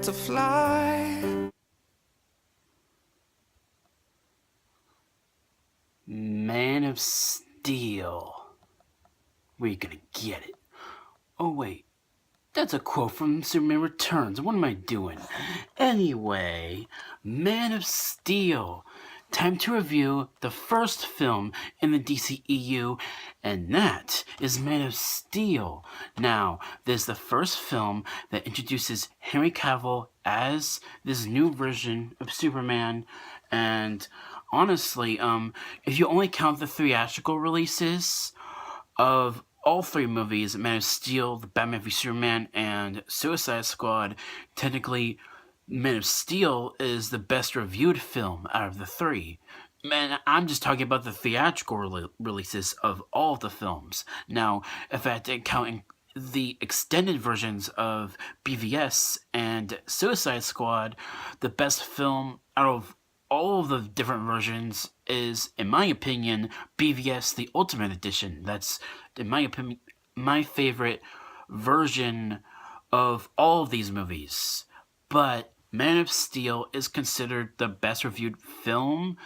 to fly. Man of Steel. Where you gonna get it? Oh wait, that's a quote from Superman Returns. What am I doing? Anyway, Man of Steel. Time to review the first film in the DCEU, and that is Man of Steel. Now, this is the first film that introduces Henry Cavill as this new version of Superman, and honestly, if you only count the theatrical releases of all three movies, Man of Steel, The Batman v Superman, and Suicide Squad, technically Man of Steel is the best reviewed film out of the three. Man, I'm just talking about the theatrical releases of all of the films. Now, if I had to count the extended versions of BVS and Suicide Squad, the best film out of all of the different versions is, in my opinion, BVS the Ultimate Edition. That's, in my opinion, my favorite version of all of these movies. But Man of Steel is considered the best reviewed film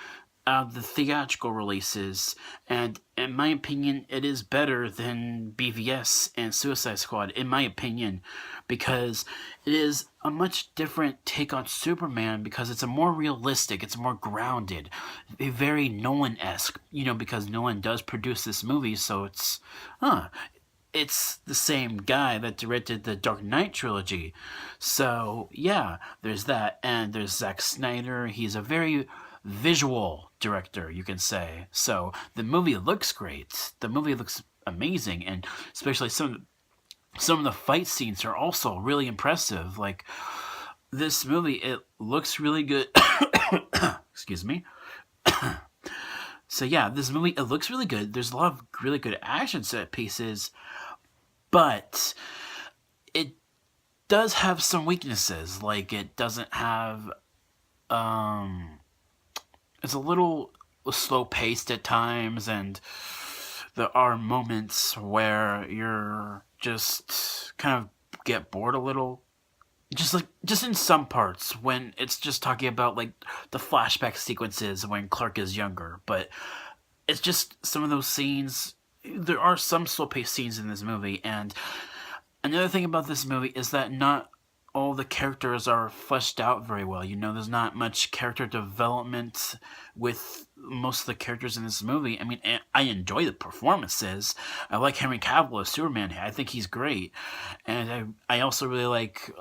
out of the theatrical releases, and in my opinion, it is better than BVS and Suicide Squad, in my opinion, because it is a much different take on Superman, because it's a more realistic, it's more grounded, very Nolan-esque, because Nolan does produce this movie, so it's the same guy that directed the Dark Knight trilogy. So, yeah, there's that. And there's Zack Snyder. He's a very visual director, you can say. So, the movie looks great. The movie looks amazing. And especially some of the fight scenes are also really impressive. Like, this movie, it looks really good. Excuse me. So, yeah, this movie, it looks really good. There's a lot of really good action set pieces. But it does have some weaknesses. Like, it doesn't have, it's a little slow paced at times, and there are moments where you're just kind of get bored a little. Just in some parts when it's just talking about like the flashback sequences when Clark is younger, but it's just some of those scenes. There are some slow-paced scenes in this movie, and another thing about this movie is that not all the characters are fleshed out very well. There's not much character development with most of the characters in this movie. I mean, I enjoy the performances. I like Henry Cavill as Superman. I think he's great. And I also really like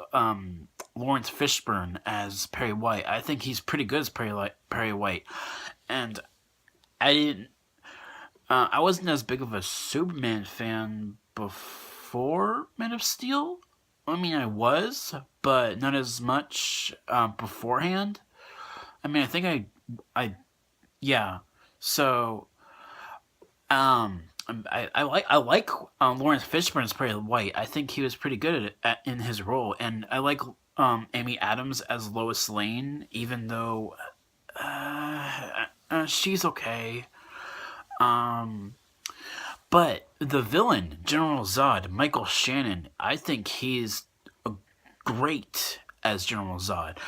Lawrence Fishburne as Perry White. I think he's pretty good as Perry White. And I wasn't as big of a Superman fan before Man of Steel. I mean, I was, but not as much beforehand. I mean, I think yeah. So, I like Lawrence Fishburne as Perry White. I think he was pretty good in his role, and I like Amy Adams as Lois Lane, even though she's okay. But the villain, General Zod, Michael Shannon, I think he's great as General Zod.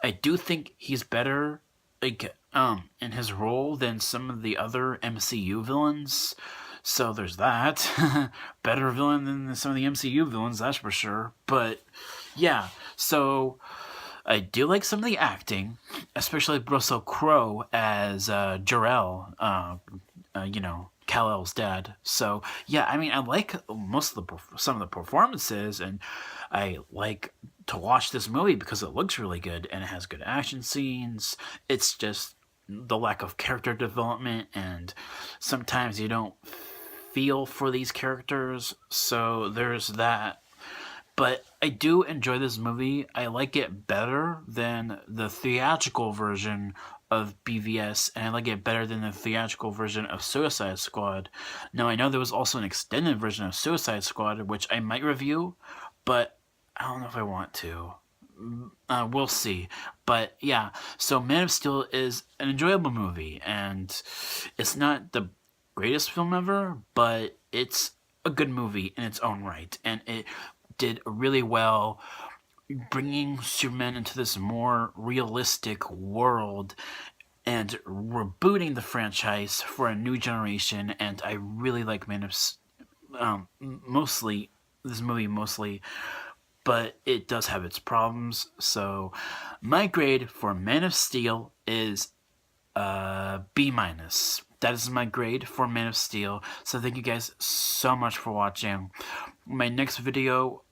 I do think he's better, in his role than some of the other MCU villains. So there's that. Better villain than some of the MCU villains, that's for sure. But yeah, so I do like some of the acting, especially Russell Crowe as Jor-El, Kal-El's dad. So yeah, I mean, I like some of the performances, and I like to watch this movie because it looks really good and it has good action scenes. It's just the lack of character development, and sometimes you don't feel for these characters. So there's that. But I do enjoy this movie. I like it better than the theatrical version of BVS, and I like it better than the theatrical version of Suicide Squad. Now, I know there was also an extended version of Suicide Squad, which I might review, but I don't know if I want to. We'll see. But yeah, so Man of Steel is an enjoyable movie, and it's not the greatest film ever, but it's a good movie in its own right, and it did really well bringing Superman into this more realistic world and rebooting the franchise for a new generation. And I really like mostly this movie mostly, but it does have its problems. So my grade for Man of Steel is B minus. That is my grade for Man of Steel. So thank you guys so much for watching. My next video,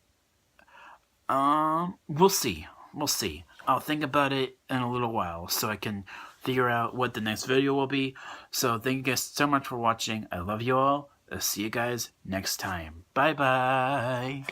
we'll see. We'll see. I'll think about it in a little while so I can figure out what the next video will be. So thank you guys so much for watching. I love you all. I'll see you guys next time. Bye bye.